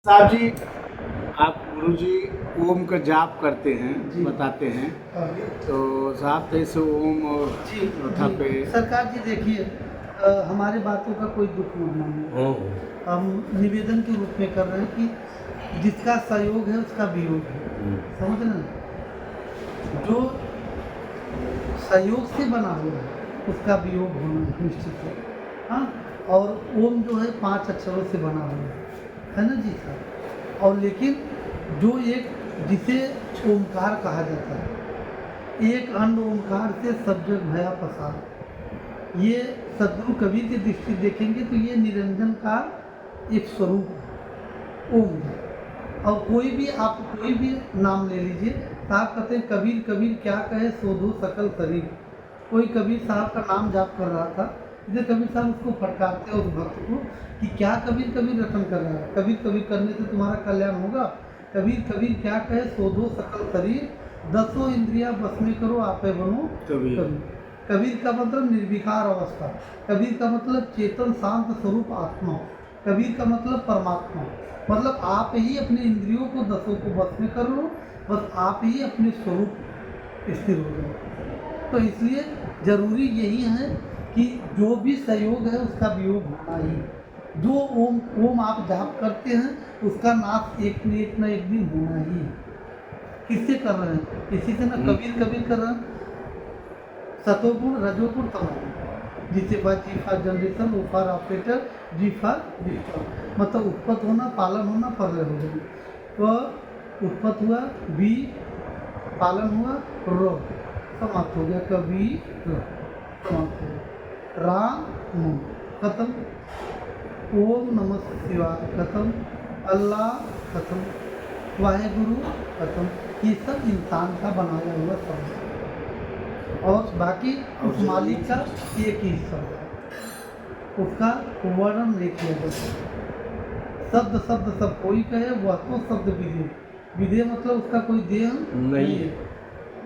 साहब जी, आप गुरुजी ओम का जाप करते हैं, जी। बताते हैं, हाँ। तो साहब कैसे ओम और जी, चौथा पे सरकार जी देखिए, हमारे बातों का कोई दुख मत मानिए। हम निवेदन के रूप में कर रहे हैं कि जिसका सहयोग है उसका वियोग है। समझ रहे हैं? जो सहयोग से बना हुआ है उसका वियोग होना निश्चित है। हाँ, और ओम जो है 5 अक्षरों से बना हुआ है ना जी साहब। और लेकिन जो एक जिसे ओमकार कहा जाता है, एक अन्न ओमकार से सब जग भया पसार। ये सद्गुरु कबीर की दृष्टि देखेंगे तो ये निरंजन का एक स्वरूप है, ओम है। और कोई भी आप कोई भी नाम ले लीजिए, साहब कहते हैं कबीर कबीर क्या कहे शोधो सकल शरीर। कोई कबीर साहब का नाम जाप कर रहा था, इधर कबीर साहब उसको फटकारते हैं उस भक्त को कि क्या कबीर कबीर रटन कर रहा है, कबीर कबीर करने से तुम्हारा कल्याण होगा। कबीर कबीर क्या कहे शोधो सकल शरीर, दसों इंद्रियां बस में करो आपे बनो कबीर। कबीर। कबीर का मतलब निर्विकार अवस्था, कबीर का मतलब चेतन शांत स्वरूप आत्मा, कबीर का मतलब परमात्मा। मतलब आप ही अपने इंद्रियों को दसों को बस में कर लो, बस आप ही अपने स्वरूप स्थिर हो जाओ। तो इसलिए जरूरी यही है कि जो भी सहयोग है उसका वियोग होना ही। जो ओम ओम आप जाप करते हैं उसका नाश एक न एक दिन होना ही है। किससे कर रहे हैं? इसी से ना कबीर कबीर कर रहे हैं। सतोगुण रजोगुण तमोगुण, जिसे बात G for generation, O for operator, G for destroy. मतलब उत्पत्त होना, पालन होना, प्रलय हो जाना। तो उत्पत्त हुआ बी, पालन हुआ रो, समाप्त हो गया कबीर, समाप्त हो गया राम, खत्म। ओम नमः शिवाय खत्म, अल्लाह खत्म, वाहेगुरु खत्म। ये सब इंसान का बनाया हुआ शब्द है और बाकी उस मालिक का एक ही शब्द है, उसका वर्णन नहीं किया जा सकता। शब्द शब्द सब कोई कहे, वह तो शब्द विधेय। विधेय मतलब उसका कोई देह नहीं है।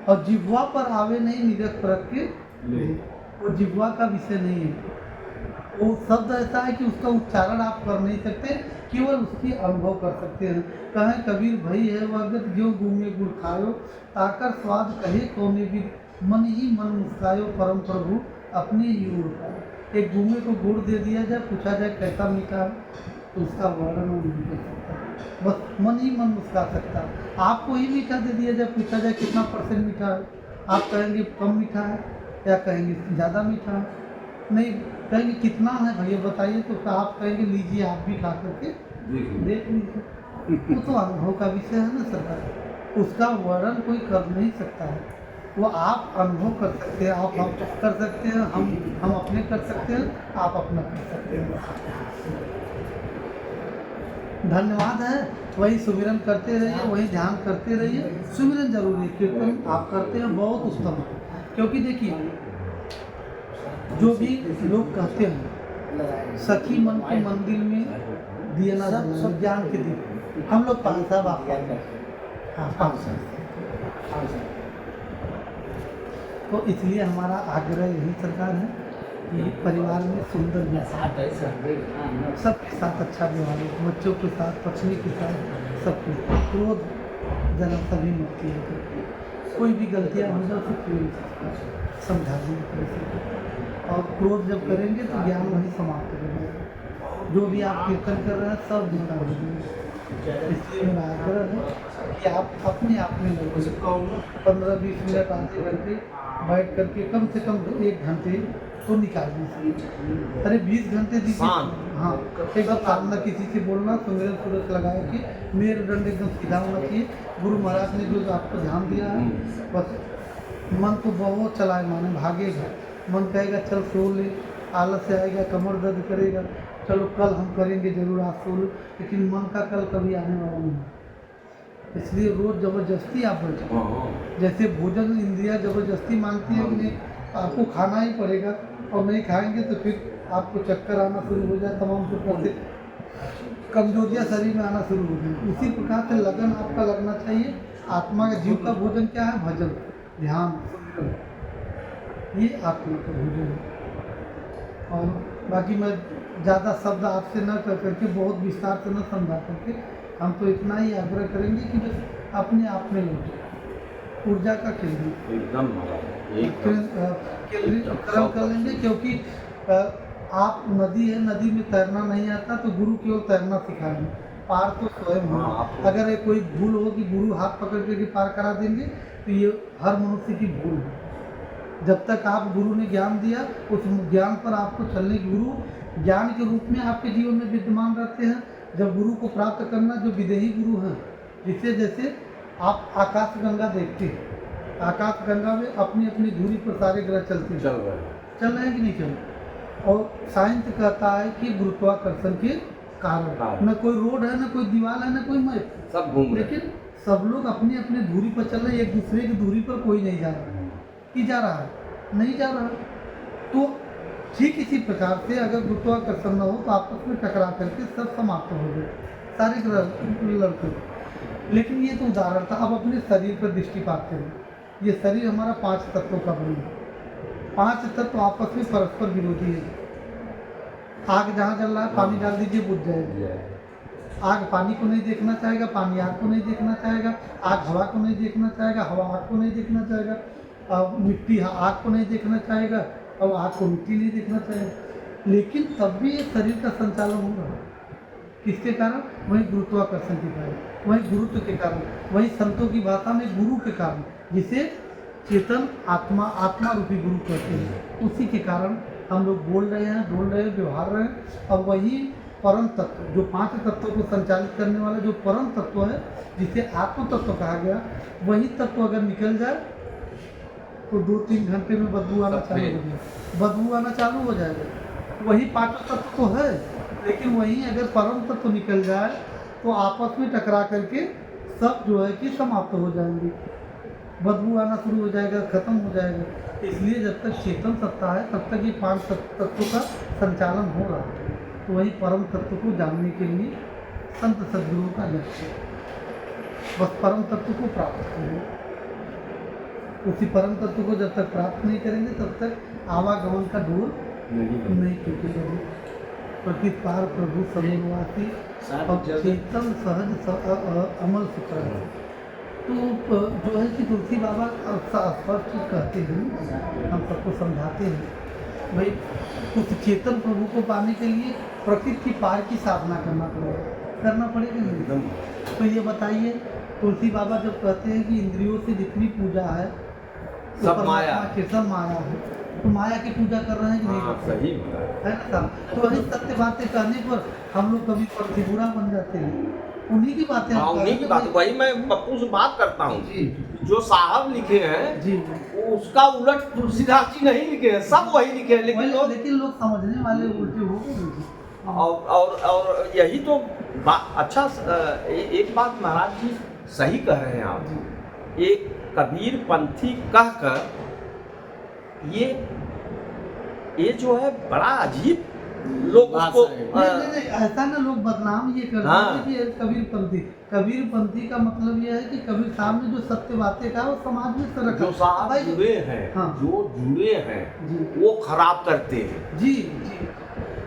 और जिह्वा पर आवे नहीं निरख परख के, वो जिह्वा का विषय नहीं है। वो शब्द ऐसा है कि उसका उच्चारण आप कर नहीं सकते, केवल उसकी अनुभव कर सकते हैं। कहें कबीर भई है वगत जो घूमे गुड़ खायो, ताकर स्वाद कहे कोने भी, मन ही मन मुस्कायो परम प्रभु अपने ही ओर पायो। एक घूमे को गुड़ दे दिया जाए, पूछा जाए कैसा मीठा है, तो उसका वर्णन वो नहीं कर सकता, बस मन ही मन मुस्का सकता है। आपको ही मीठा दे दिया जाए, पूछा जाए कितना % मीठा है, आप कहेंगे कम मीठा है या कहेंगे ज़्यादा मीठा है? नहीं, कहेंगे कितना है भैया बताइए, तो आप कहेंगे लीजिए आप भी खा करके देख लीजिए। वो तो अनुभव का विषय है ना सरकार, उसका वर्णन कोई कर नहीं सकता है। वो आप अनुभव कर सकते हैं, आप कर सकते हैं, हम अपने कर सकते हैं, आप अपना कर सकते हैं। धन्यवाद है। वही सुमिरन करते रहिए, वही ध्यान करते रहिए। सुमिरन जरूरी है, कीर्तन आप करते हैं बहुत उत्तम है। क्योंकि देखिए जो भी लोग कहते हैं सखी मन के मंदिर में दिया ना सब ज्ञान के दीप, हम लोग 5 साहब आप हाँ 5 साहब। तो इसलिए हमारा आग्रह यही सरकार है कि परिवार में सुंदर व्यवहार, सबके साथ अच्छा व्यवहार हो, बच्चों के साथ, पत्नी के साथ, सबके क्रोध जन्म सभी मुक्ति है। कोई भी गलतियाँ हो जाए तो कोई समझा देंगे, और क्रोध जब करेंगे तो ज्ञान वही समाप्त हो जाएगा। जो भी आप कीर्तन कर रहे हैं सब दूसरा हो जाएगा। इसलिए मेरा आग्रह है कि आप अपने आप में लगे 15-20 मिनट आधे घंटे बैठ करके कम से कम 1 घंटे तो निकाल दीजिए। अरे 20 घंटे दीजिए। हाँ, एकदम सामना किसी से बोलना, सुमिरन सूरत लगाए कि मेरुदंड एकदम सीधा होना चाहिए। गुरु महाराज ने जो आपको ध्यान दिया है, बस मन को बहुत चलाए माने भागेगा। मन कहेगा चल सो ले, आलस से आएगा, कमर दर्द करेगा, चलो कल हम करेंगे जरूर, आज सो लो, लेकिन मन का कल कभी आने वाला नहीं। इसलिए रोज़ ज़बरदस्ती आप बैठो, जैसे भोजन इंद्रिया ज़बरदस्ती मांगती है उन्हें आपको खाना ही पड़ेगा, और नहीं खाएंगे तो फिर आपको चक्कर आना शुरू हो जाए, तमाम प्रकार से कमजोरियाँ शरीर में आना शुरू हो गई। उसी प्रकार से लगन आपका लगना चाहिए। आत्मा का जीव का भोजन क्या है? भजन, ध्यान, ये आत्मा का भोजन है। और बाकी मैं ज़्यादा शब्द आपसे न कर करके, बहुत विस्तार से न समझा करके, हम तो इतना ही आग्रह करेंगे कि बस अपने आप में लौटे, ऊर्जा का केंद्रित एकदम महाराज, एकदम केंद्रीकरण कर लेंगे। क्योंकि आप नदी है, नदी में तैरना नहीं आता तो गुरु केवल तैरना सिखाएंगे, पार तो स्वयं हाँ, होगा। आप- अगर ये कोई भूल हो कि गुरु हाथ पकड़ के पार करा देंगे तो ये हर मनुष्य की भूल है। जब तक आप गुरु ने ज्ञान दिया, उस ज्ञान पर आपको चलने की, गुरु ज्ञान के रूप में आपके जीवन में विद्यमान रहते हैं। जब गुरु को प्राप्त करना, जो विदेही गुरु हैं, जिसे जैसे आप आकाश गंगा देखते हैं, आकाश गंगा में अपनी अपनी दूरी पर सारे ग्रह चलते हैं, चल रहा है। चल रहे हैं कि नहीं चल रहे? और साइंस कहता है कि गुरुत्वाकर्षण के कारण, कारण। न कोई रोड है, न कोई दीवार है, न कोई मैप, सब घूम रहे हैं। लेकिन सब लोग अपनी अपनी दूरी पर चल रहे हैं। एक दूसरे की दूरी पर कोई नहीं जा रहा है। कि जा रहा है? नहीं जा रहा है। तो ठीक इसी प्रकार से अगर गुरुत्वाकर्षण न हो तो आपस में टकरा करके सब समाप्त हो गए, सारे ग्रह लड़के। लेकिन ये तो उदाहरण था। अब अपने शरीर पर दृष्टिपात करें। ये शरीर हमारा 5 तत्वों का बना है। 5 तत्व आपस में परस्पर विरोधी है। आग जहाँ जल रहा है, पानी डाल दीजिए, बुझ जाएगा। आग पानी को नहीं देखना चाहेगा, पानी आग को नहीं देखना चाहेगा, आग हवा को नहीं देखना चाहेगा, हवा आग को नहीं देखना चाहेगा, मिट्टी आग को नहीं देखना चाहेगा, और आग को मिट्टी नहीं देखना चाहेगा। लेकिन तब भी ये शरीर का संचालन हो रहा है। किसके कारण? वही गुरुत्वाकर्षण के कारण, वही गुरुत्व के कारण, वही संतों की भाषा में गुरु के कारण, जिसे चेतन आत्मा, आत्मा रूपी गुरु कहते हैं। उसी के कारण हम लोग बोल रहे हैं, डोल रहे हैं, व्यवहार रहे हैं। और वही परम तत्व, जो 5 तत्वों को संचालित करने वाला जो परम तत्व है, जिसे आत्म तत्व कहा गया, वही तत्व अगर निकल जाए तो 2-3 घंटे में बदबू आना चालू हो जाएगा। बदबू आना चालू हो जाएगा। वही 5 तत्व तो है, लेकिन वही अगर परम तत्व निकल जाए तो आपस में टकरा करके सब जो है कि समाप्त हो जाएंगे, बदबू आना शुरू हो जाएगा, खत्म हो जाएगा। इसलिए जब तक चेतन सत्ता है तब तक ये 5 तत्वों का संचालन हो रहा है। तो वही परम तत्व को जानने के लिए संत सद्गुरुओं का लक्ष्य है। बस परम तत्व को प्राप्त करेंगे। उसी परम तत्व को जब तक प्राप्त नहीं करेंगे तब तक आवागमन का डोर नहीं टूटेगा। प्रकृति पार प्रभु सर्वनिवासी और चेतन सहज अमल सुकर। तो जो है कि तुलसी बाबा स्पष्ट कहते हैं, हम सबको समझाते हैं, भाई उस चेतन प्रभु को पाने के लिए प्रकृति की पार की साधना करना पड़ेगा नहीं। तो ये बताइए, तुलसी बाबा जब कहते हैं कि इंद्रियों से जितनी पूजा है सब माया के, सब माया है, तो माया की पूजा कर रहे हैं कि नहीं हाँ, कर रहे सही हैं? है ना साहब? तो वही सत्य बातें कहने पर हम लोग कभी प्रतिबुरा बन जाते हैं। उन्हीं की बातें हम हाँ, कह उन्हीं रहे की हैं बात, भाई। वही मैं पप्पू से बात करता हूँ। जी जो साहब लिखे हैं जी उसका उलट तुलसीदास जी नहीं लिखे हैं, सब वही लिखे हैं, लेकिन लोग समझने वाले उल्टे हो गए। और यही तो अच्छा एक बात महाराज जी सही कह रहे हैं आप। एक कबीर पंथी कहकर ये जो है बड़ा अजीब लोग उसको नहीं, ऐसा ना लोग बदनाम ये कर रहे हैं कि कबीर पंथी का मतलब ये है कि कबीर साहब ने जो सत्य बातें कहा वो समाज में सरक जो साहब भाई, जुड़े हैं, हाँ। जो जुड़े हैं जी वो खराब करते हैं। जी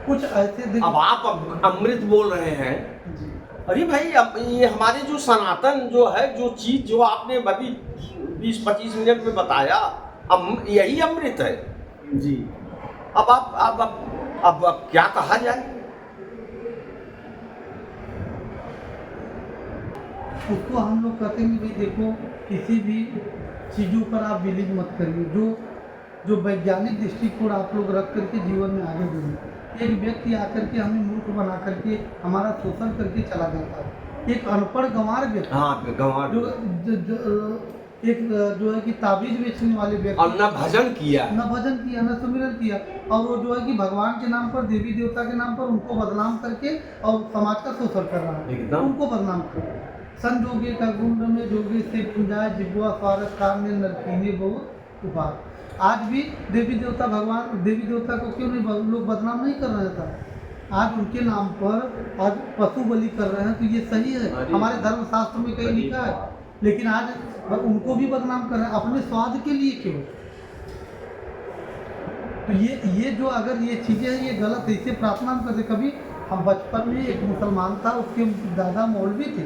कुछ ऐसे अब आप अमृत बोल रहे हैं, जी अरे भाई ये हमारे जो सनातन जो है, जो चीज जो आपने अभी 20-25 मिनट में बताया, यही अमृत है जी। अब क्या कहा जाए? उसको हम लोग कहते हैं कि भाई देखो, किसी भी चीज़ों पर आप बिलीव मत करिए। जो वैज्ञानिक दृष्टिकोण आप लोग रख करके जीवन में आगे बढ़िए। एक व्यक्ति आकर के हमें मूर्ख बना करके हमारा शोषण करके चला जाता है। एक अनपढ़ गंवार व्यक्ति, हाँ, गंवार एक जो है कि ताबीज बेचने वाले व्यक्ति, और न भजन किया, न सुमिरन किया, और वो जो है कि भगवान के नाम पर, देवी देवता के नाम पर उनको बदनाम करके और समाज का शोषण कर रहा है। एकदम। उनको बदनाम कर, संजोगे का गुंड में जोगे से पूजाए जिब्वा स्वारस कार में नरकीने बहुत उपहार। आज भी देवी देवता को क्यों नहीं लोग बदनाम नहीं कर रहे थे? आज उनके नाम पर आज पशु बलि कर रहे हैं, तो ये सही है? हमारे धर्मशास्त्र में कहीं लिखा है? लेकिन आज उनको भी बदनाम कर रहे हैं अपने स्वाद के लिए। क्यों? तो ये जो अगर ये चीज़ें हैं ये गलत है, इससे प्रार्थना हम करते। कभी हम बचपन में एक मुसलमान था, उसके दादा मौलवी थे,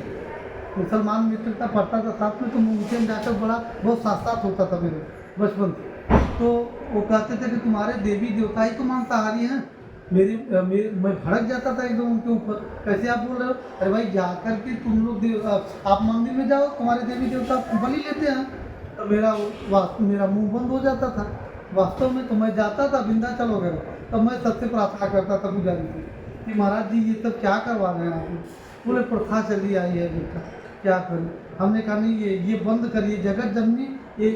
मुसलमान मित्रता पढ़ता था साथ में, तो मुझे में जाकर बड़ा बहुत साथ साथ होता था मेरे बचपन से। तो वो कहते थे कि तुम्हारे देवी देवता ही तो मांसाहारी हैं। मैं भड़क जाता था एकदम उनके ऊपर, कैसे आप बोल रहे हो? अरे भाई जा कर के तुम लोग आप मंदिर में जाओ, तुम्हारे देवी देवता बलि लेते हैं। तो मेरा मुंह बंद हो जाता था वास्तव में। तो मैं जाता था विंध्याचल वगैरह, तो मैं सबसे प्रार्थना करता था पुजारी से कि महाराज जी ये सब क्या करवा रहे हैं आप? बोले प्रथा चली आई है बेटा, क्या करें? हमने कहा नहीं, ये बंद करिए। जगत जननी ये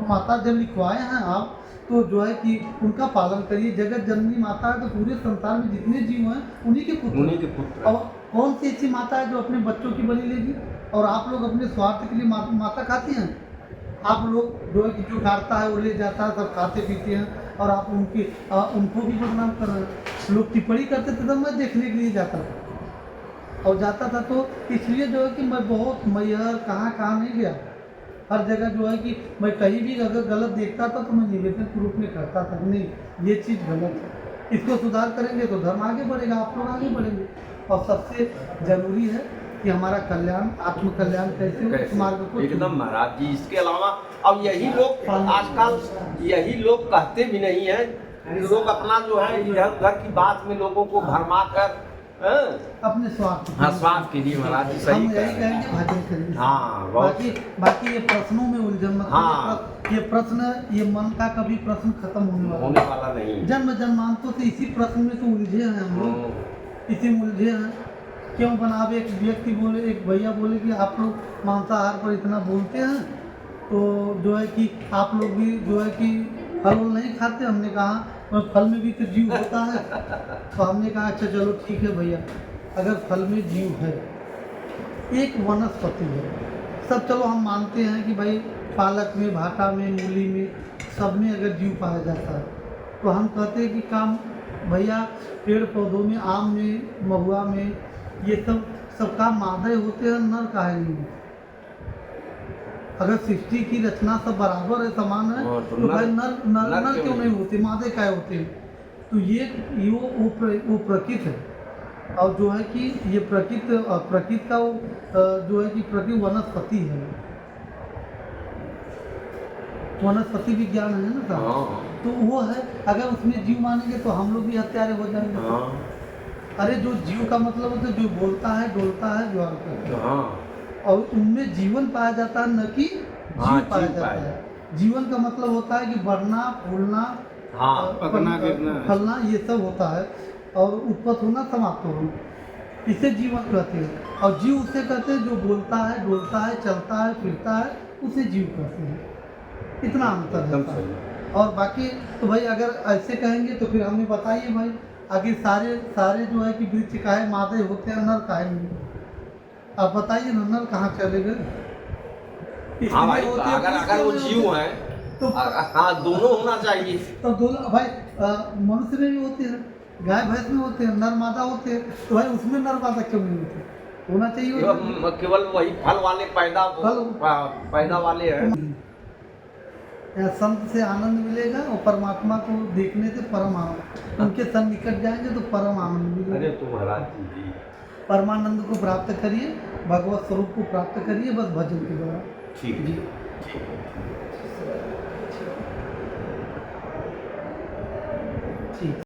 माता जब लिखवाए हैं आप, तो जो है कि उनका पालन करिए। जगत जननी माता है तो पूरे संसार में जितने जीव हैं उन्हीं के पुत्र। और कौन सी ऐसी माता है जो अपने बच्चों की बलि लेगी? और आप लोग अपने स्वार्थ के लिए माता खाती हैं। आप लोग जो है कि जो काटता है वो ले जाता है, सब खाते पीते हैं, और आप उनको भी बदनाम कर रहे हैं। लोग टिप्पणी करते थे तो मैं देखने के लिए जाता था, और जाता था तो इसलिए जो है कि मैं बहुत मैहर कहाँ नहीं गया। हर जगह जो है कि मैं कहीं भी अगर गलत देखता था तो मैं निवेदन के रूप में करता था कि नहीं ये चीज़ गलत है, इसको सुधार करेंगे तो धर्म आगे बढ़ेगा, आप लोग आगे बढ़ेंगे। और सबसे ज़रूरी है कि हमारा कल्याण, आत्म कल्याण कैसे हो, इस मार्ग को एकदम महाराज जी। इसके अलावा अब यही लोग आजकल यही लोग कहते भी नहीं है, लोग अपना जो है इधर उधर की बात में लोगों को भरमा कर अपने स्वार्थ स्वार्थ के लिए महाराज जी सही कहेंगे, भजन करेंगे। हाँ, बाकी ये प्रश्नों में उलझन मत। हाँ, ये प्रश्न, ये मन का कभी प्रश्न खत्म होने वाला नहीं। जन्म जन्मांतों से इसी प्रश्न में तो उलझे हैं हम लोग, इसी में उलझे हैं। क्यों बना? अब एक व्यक्ति बोले, एक भैया बोले कि आप लोग मांसाहार पर इतना बोलते हैं, तो जो है कि आप लोग भी जो है कि फल नहीं खाते। हमने कहा फल में भी तो जीव होता है। तो हमने कहा अच्छा चलो ठीक है भैया, अगर फल में जीव है, एक वनस्पति है, सब चलो हम मानते हैं कि भाई पालक में, भाटा में, मूली में, सब में अगर जीव पाया जाता है, तो हम कहते हैं कि काम भैया पेड़ पौधों में, आम में, महुआ में, ये सब काम मादे होते हैं, नर काहे नहीं होते? अगर सृष्टि की रचना सब बराबर है, समान है, तो भाई नर क्यों नहीं होते, मादे काहे होते हैं? तो ये वो प्रकृति है। और जो है कि ये प्रकृति का जो है कि प्रकृति वनस्पति है, वनस्पति विज्ञान है ना साहब। तो वो है, अगर उसमें जीव मानेंगे तो हम लोग भी हत्यारे हो जाएंगे। अरे जो जीव का मतलब होता है जो बोलता है, डोलता है, ज्वार करता है, और उनमें जीवन पाया जाता है, न कि जीव पाया जाता है। जीवन का मतलब होता है कि बढ़ना, फूलना, पकना, गिरना, फलना, ये सब होता है, और उत्पत्ति होना, समाप्त होना, इसे जीवन कहते हैं। और जीव उसे कहते हैं जो बोलता है, डोलता है, चलता है, फिरता है, उसे जीव कहते हैं। इतना अंतर है। और बाकी तो भाई अगर ऐसे कहेंगे तो फिर हमें बताइए भाई, आगे सारे जो है कि वृक्ष काहे मादे होते हैं, नर काहे नहीं? आप बताइए ना, नर कहाँ चले गए? हाँ भाई, अगर वो जीव है तो हाँ दोनों होना चाहिए। तो दोनों भाई मनुष्य में भी होते हैं, गाय भैंस में होते हैं, नर मादा होते हैं, तो भाई उसमें नर मादा क्यों नहीं होते? होना चाहिए। केवल वही फल वाले पैदा वाले हैं। संत से आनंद मिलेगा, और परमात्मा को देखने से परम आनंद, उनके सन्निकट जाएंगे तो परम आनंद मिलेगा। अरे तो महाराज जी परमानंद को प्राप्त करिए, भगवत स्वरूप को प्राप्त करिए, बस भजन के द्वारा। ठीक जी ठीक।